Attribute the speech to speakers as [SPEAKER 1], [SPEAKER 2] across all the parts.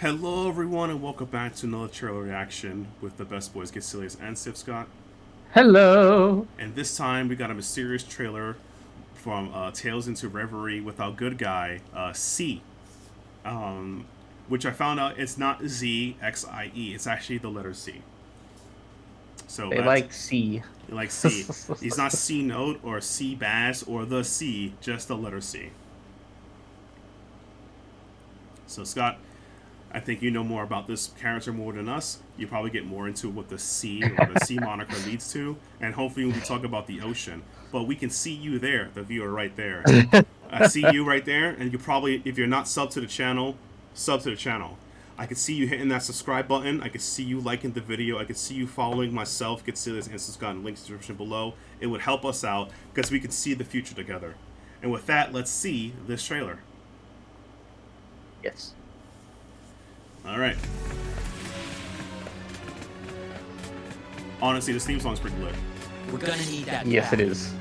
[SPEAKER 1] Hello, everyone, and welcome back to another trailer reaction with the best boys, Getselious and Sithscott.
[SPEAKER 2] Hello.
[SPEAKER 1] And this time, we got a mysterious trailer from Tales into Reverie with our good guy, C. Um, which I found out it's not Z-X-I-E, it's actually the letter C. So
[SPEAKER 2] They
[SPEAKER 1] that's
[SPEAKER 2] like C.
[SPEAKER 1] like C. He's not C note or C bass or the C, just the letter C. So, Scott, I think you know more about this character more than us. You probably get more into what the sea or the sea moniker leads to, and hopefully when we talk about the ocean. But we can see you there, the viewer right there. I see you right there, and you probably, if you're not sub to the channel, sub to the channel. I can see you hitting that subscribe button. I can see you liking the video. I can see you following myself, Getselious and Sithscott, in the link description below. It would help us out because we can see the future together. And with that, let's see this trailer.
[SPEAKER 2] Yes.
[SPEAKER 1] All right. Honestly, this theme song's pretty lit.
[SPEAKER 3] We're gonna need that.
[SPEAKER 2] Yes,
[SPEAKER 3] back.
[SPEAKER 2] it is.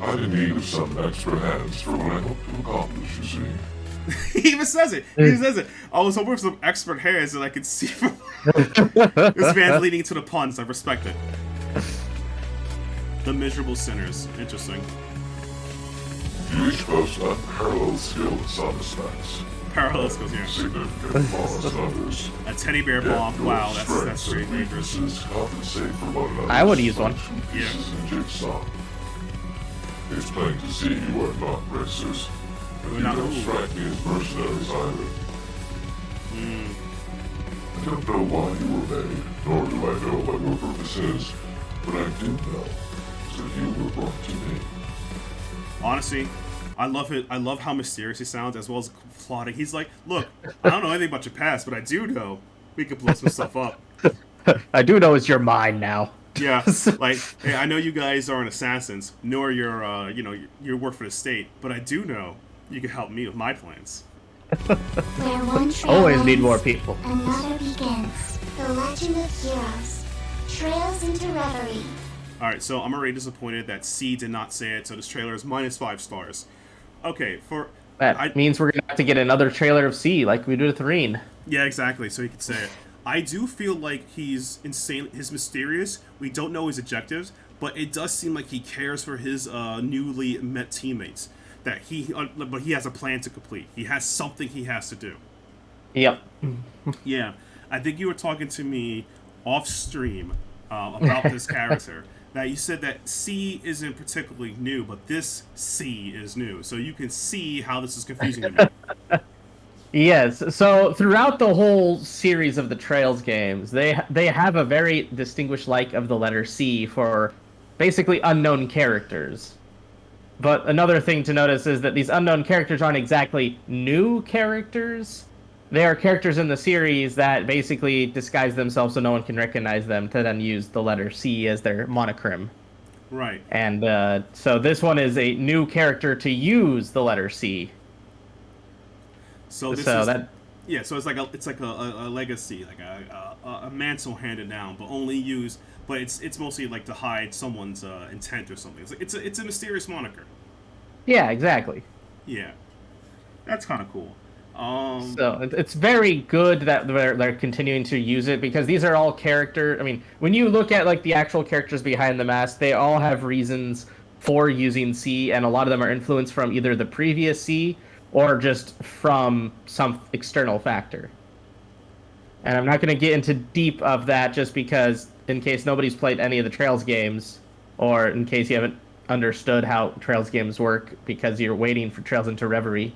[SPEAKER 4] I'm in need of some extra hands for what I hope to accomplish, you see.
[SPEAKER 1] He even says it. He even says it. I was hoping for some expert hands that I could see from this man's leading to the puns. I respect it. The miserable sinners. Interesting.
[SPEAKER 4] You each boast unparalleled skill in some aspects.
[SPEAKER 1] Parallel skills here.
[SPEAKER 4] Significant flaws in others.
[SPEAKER 1] A teddy bear
[SPEAKER 4] Yet
[SPEAKER 1] bomb.
[SPEAKER 4] your
[SPEAKER 1] Wow, that's
[SPEAKER 4] strengths
[SPEAKER 1] very
[SPEAKER 4] and
[SPEAKER 1] dangerous.
[SPEAKER 4] weaknesses compensate for one another.
[SPEAKER 2] I would use one.
[SPEAKER 4] Pieces in jigsaw. It's plain to see you are not racers. But you
[SPEAKER 1] not
[SPEAKER 4] don't
[SPEAKER 1] who?
[SPEAKER 4] strike me as mercenaries either. I don't know why you were made, nor do I know what your purpose is, but I do know that you were brought to me.
[SPEAKER 1] Honestly, I love it. I love how mysterious he sounds, as well as plotting. He's like, "Look, I don't know anything about your past, but I do know we could blow some stuff up."
[SPEAKER 2] I do know it's your mind now.
[SPEAKER 1] Yeah, like, hey, I know you guys aren't assassins, nor you're, you work for the state, but I do know you can help me with my plans.
[SPEAKER 5] Where one trail
[SPEAKER 2] Always need
[SPEAKER 5] ends,
[SPEAKER 2] more people.
[SPEAKER 5] Another begins. The Legend of Heroes. Trails into Reverie.
[SPEAKER 1] Alright, so I'm already disappointed that C did not say it, so this trailer is -5 stars. Okay,
[SPEAKER 2] That means we're gonna have to get another trailer of C, like we did with Reen.
[SPEAKER 1] Yeah, exactly, so he could say it. I do feel like he's insane, he's mysterious, we don't know his objectives, but it does seem like he cares for his newly met teammates. But he has a plan to complete. He has something he has to do.
[SPEAKER 2] Yep.
[SPEAKER 1] Yeah, I think you were talking to me off stream about this character. That you said that C isn't particularly new, but this C is new. So you can see how this is confusing to me.
[SPEAKER 2] Yes. So throughout the whole series of the Trails games, they have a very distinguished like of the letter C for basically unknown characters. But another thing to notice is that these unknown characters aren't exactly new characters. They are characters in the series that basically disguise themselves so no one can recognize them to then use the letter C as their monochrome.
[SPEAKER 1] Right.
[SPEAKER 2] And so this one is a new character to use the letter C.
[SPEAKER 1] So this
[SPEAKER 2] So
[SPEAKER 1] is
[SPEAKER 2] that
[SPEAKER 1] yeah. So it's like a legacy, like a mantle handed down, but only used. But it's mostly like to hide someone's intent or something. It's a mysterious moniker.
[SPEAKER 2] yeah, exactly.
[SPEAKER 1] Yeah, that's kind of cool.
[SPEAKER 2] So it's very good that they're continuing to use it because these are all character. I mean, when you look at like the actual characters behind the mask, they all have reasons for using C, and a lot of them are influenced from either the previous C or just from some external factor. And I'm not going to get into deep of that just because, in case nobody's played any of the Trails games, or in case you haven't understood how Trails games work because you're waiting for Trails into Reverie.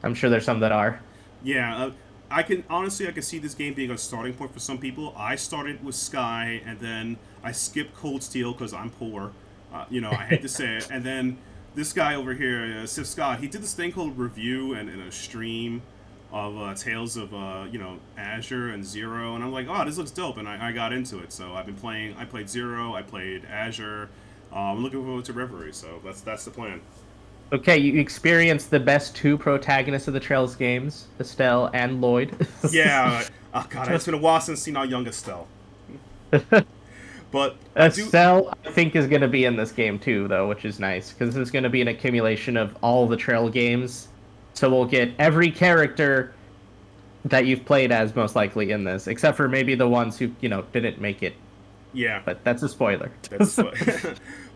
[SPEAKER 2] I'm sure there's some that are.
[SPEAKER 1] Yeah, I can see this game being a starting point for some people. I started with Sky, and then I skipped Cold Steel because I'm poor. I hate to say it. And then this guy over here, Sithscott, he did this thing called review and a stream of Tales of Azure and Zero, and I'm like, oh, this looks dope, and I got into it. So I've been playing. I played Zero, I played Azure. I'm looking forward to Reverie. So that's the plan.
[SPEAKER 2] Okay, you experienced the best two protagonists of the Trails games, Estelle and Lloyd.
[SPEAKER 1] Yeah. Oh god, it's been a while since I've seen our young Estelle. But
[SPEAKER 2] Estelle, I think, is going to be in this game too, though, which is nice, because this is going to be an accumulation of all the Trail games. So we'll get every character that you've played as most likely in this, except for maybe the ones who didn't make it.
[SPEAKER 1] Yeah,
[SPEAKER 2] But that's a spoiler.
[SPEAKER 1] that's what.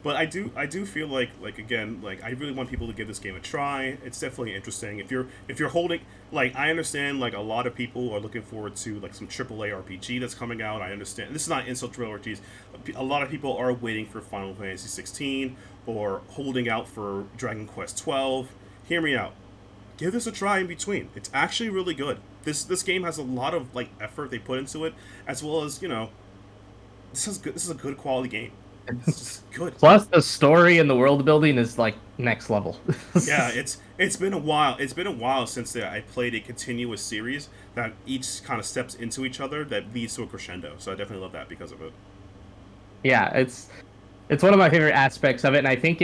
[SPEAKER 1] But I do feel like again, like I really want people to give this game a try. It's definitely interesting. If you're holding, like, I understand, like, a lot of people are looking forward to like some AAA RPG that's coming out. I understand this is not insult to RPGs. A lot of people are waiting for Final Fantasy 16 or holding out for Dragon Quest 12. Hear me out. Give this a try in between. It's actually really good. This game has a lot of like effort they put into it, as well as this is good. This is a good quality game. It's just good.
[SPEAKER 2] Plus, the story and the world building is like next level.
[SPEAKER 1] Yeah, it's been a while. It's been a while since I played a continuous series that each kind of steps into each other that leads to a crescendo. So I definitely love that because of it.
[SPEAKER 2] Yeah, it's one of my favorite aspects of it, and I think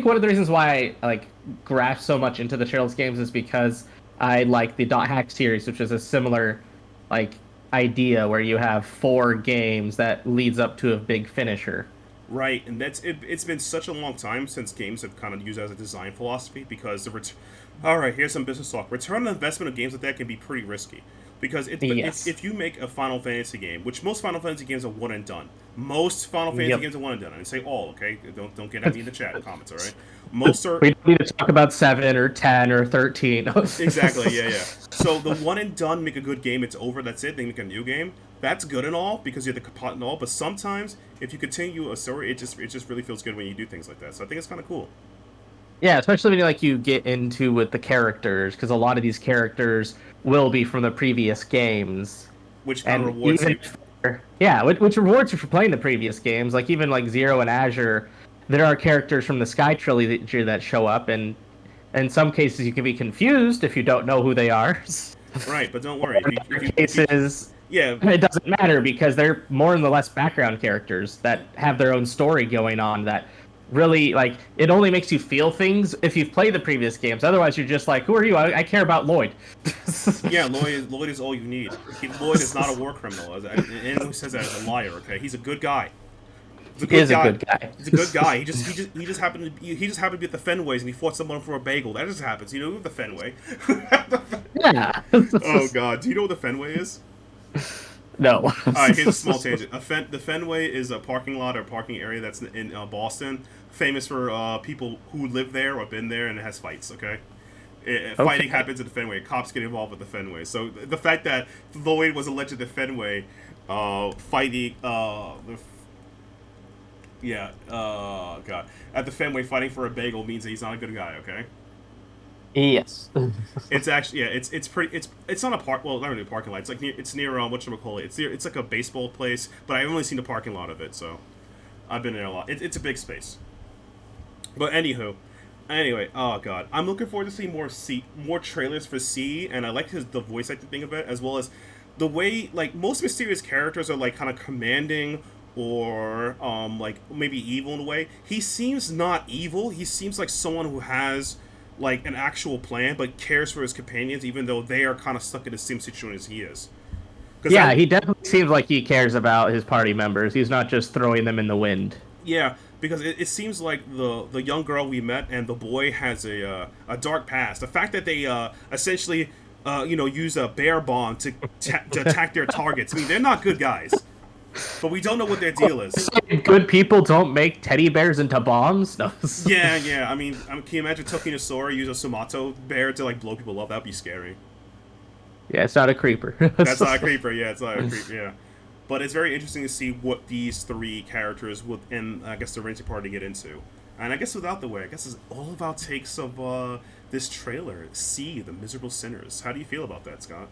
[SPEAKER 2] one of the reasons why I like grasped so much into the Trails games is because I like the Dot Hack series, which is a similar like idea where you have 4 games that leads up to a big finisher.
[SPEAKER 1] Right, and that's it. It's been such a long time since games have kind of used that as a design philosophy because all right, here's some business talk. Return on investment of games like that can be pretty risky because
[SPEAKER 2] Yes.
[SPEAKER 1] if you make a Final Fantasy game, which most Final Fantasy games are one and done. Most Final Fantasy
[SPEAKER 2] Yep.
[SPEAKER 1] games are one and done. I say all, okay? Don't get at me in the chat comments, all right? Most are
[SPEAKER 2] We don't need to talk about 7 or 10 or 13.
[SPEAKER 1] exactly, yeah. So the one and done make a good game, it's over, that's it. They make a new game. That's good and all because you have the kaput and all, but sometimes if you continue a story, it just really feels good when you do things like that. So I think it's kind of cool.
[SPEAKER 2] Yeah, especially when you get into with the characters, because a lot of these characters will be from the previous games.
[SPEAKER 1] Which kind of
[SPEAKER 2] And
[SPEAKER 1] rewards
[SPEAKER 2] even
[SPEAKER 1] you.
[SPEAKER 2] yeah, which rewards you for playing the previous games. Like even like Zero and Azure, there are characters from the Sky trilogy that show up, and in some cases you can be confused if you don't know who they are.
[SPEAKER 1] Right, but don't worry.
[SPEAKER 2] In other cases,
[SPEAKER 1] yeah,
[SPEAKER 2] it doesn't matter because they're more or less background characters that have their own story going on that really like it only makes you feel things if you've played the previous games. Otherwise you're just like, who are you? I care about Lloyd.
[SPEAKER 1] yeah. Lloyd is all you need. Lloyd is not a war criminal. Anyone who says that is a liar. Okay, he's a good guy. He's a good guy.
[SPEAKER 2] A good guy.
[SPEAKER 1] He's a good guy. He just happened to be at the Fenways and he fought someone for a bagel. That just happens. You know the Fenway.
[SPEAKER 2] Yeah.
[SPEAKER 1] Oh God, do you know what the Fenway is?
[SPEAKER 2] No.
[SPEAKER 1] All right, here's a small tangent. The Fenway is a parking lot or parking area that's in Boston, famous for people who live there or been there, and it has fights. Okay, fighting happens at the Fenway. Cops get involved with the Fenway. So the fact that Lloyd was alleged at the Fenway fighting, God, at the Fenway fighting for a bagel means that he's not a good guy. Okay.
[SPEAKER 2] Yes.
[SPEAKER 1] It's actually it's pretty it's not a park, well, not really a parking lot. It's near whatchamacallit. It's like a baseball place, but I've only seen the parking lot of it, so I've been there a lot. It's a big space. But anyway, oh God, I'm looking forward to seeing more trailers for C, and I like the voice acting thing of it, as well as the way like most mysterious characters are like kind of commanding or like maybe evil in a way. He seems not evil. He seems like someone who has like an actual plan, but cares for his companions, even though they are kind of stuck in the same situation as he is.
[SPEAKER 2] Yeah, he definitely seems like he cares about his party members. He's not just throwing them in the wind.
[SPEAKER 1] Yeah, because it seems like the young girl we met and the boy has a dark past. The fact that they essentially use a bear bomb to attack their targets. I mean, they're not good guys. But we don't know what their deal is.
[SPEAKER 2] Good people don't make teddy bears into bombs? No.
[SPEAKER 1] Yeah. I mean, can you imagine Tokyo Sora use a Sumato bear to like blow people up? That'd be scary.
[SPEAKER 2] Yeah, it's not a creeper.
[SPEAKER 1] That's not a creeper. Yeah, it's not a creeper. Yeah, but it's very interesting to see what these 3 characters and I guess the Ranger Party get into. And I guess without the way, I guess it's all about takes of this trailer. See the miserable sinners. How do you feel about that, Scott?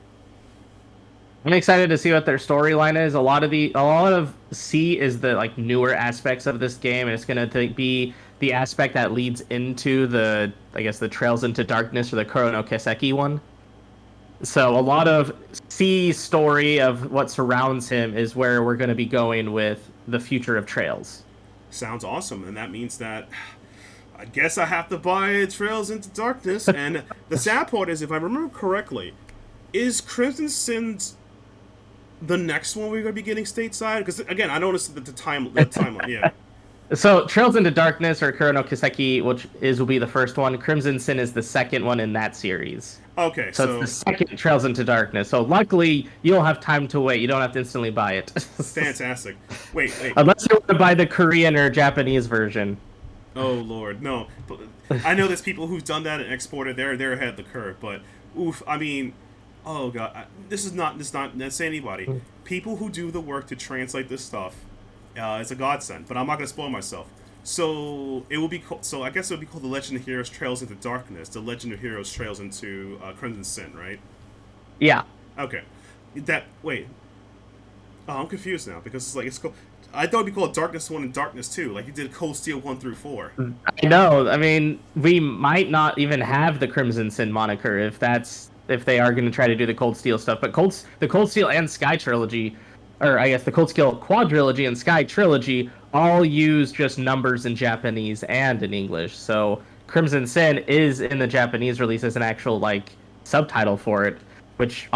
[SPEAKER 2] I'm excited to see what their storyline is. A lot of C is the like newer aspects of this game, and it's gonna be the aspect that leads into the Trails into Darkness or the Kuro no Kiseki one. So a lot of C's story of what surrounds him is where we're gonna be going with the future of Trails.
[SPEAKER 1] Sounds awesome, and that means that I guess I have to buy Trails into Darkness. And the sad part is, if I remember correctly, is Crimson Sins the next one we're going to be getting stateside? Because again, I noticed that the timeline. Yeah.
[SPEAKER 2] So Trails into Darkness or Kuro no Kiseki, will be the first one. Crimson Sin is the second one in that series.
[SPEAKER 1] Okay,
[SPEAKER 2] So it's the second Trails into Darkness. So luckily, you don't have time to wait. You don't have to instantly buy it.
[SPEAKER 1] fantastic. Wait.
[SPEAKER 2] Unless you want to buy the Korean or Japanese version.
[SPEAKER 1] Oh Lord, no. I know there's people who've done that and exported. They're ahead of the curve. But oof, I mean, oh God, this is not say anybody. People who do the work to translate this stuff, it's a godsend. But I'm not gonna spoil myself. So it will be so I guess it would be called The Legend of Heroes Trails into Darkness. The Legend of Heroes Trails into Crimson Sin, right?
[SPEAKER 2] Yeah.
[SPEAKER 1] Okay. Wait. Oh, I'm confused now because it's called. I thought it'd be called Darkness 1 and Darkness 2, like you did Cold Steel 1 through 4.
[SPEAKER 2] I know. I mean, we might not even have the Crimson Sin moniker if they are going to try to do the Cold Steel stuff. But the Cold Steel and Sky trilogy, or I guess the Cold Steel quadrilogy and Sky trilogy, all use just numbers in Japanese and in English. So Crimson Sin is in the Japanese release as an actual subtitle for it, which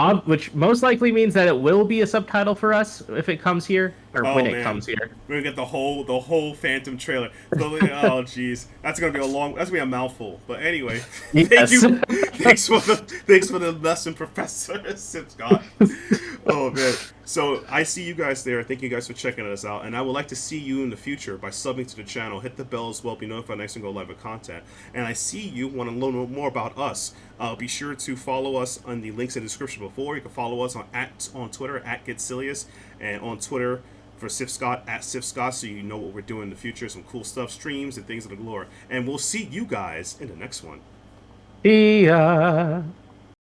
[SPEAKER 2] most likely means that it will be a subtitle for us if it comes here or when it comes here.
[SPEAKER 1] We're gonna get the whole Phantom trailer. Oh jeez, that's gonna be a mouthful. But anyway,
[SPEAKER 2] Yes.
[SPEAKER 1] thanks for the lesson, Professor Sithscott. Oh man. So I see you guys there. Thank you guys for checking us out, and I would like to see you in the future by subbing to the channel. Hit the bell as well, be notified next time we go live with content. And I see you want to learn more about us. Be sure to follow us on the links in the description before. You can follow us on Twitter at Getselious, and on Twitter for Sithscott at Sithscott, so you know what we're doing in the future. Some cool stuff, streams, and things of the galore. And we'll see you guys in the next one.
[SPEAKER 2] Yeah.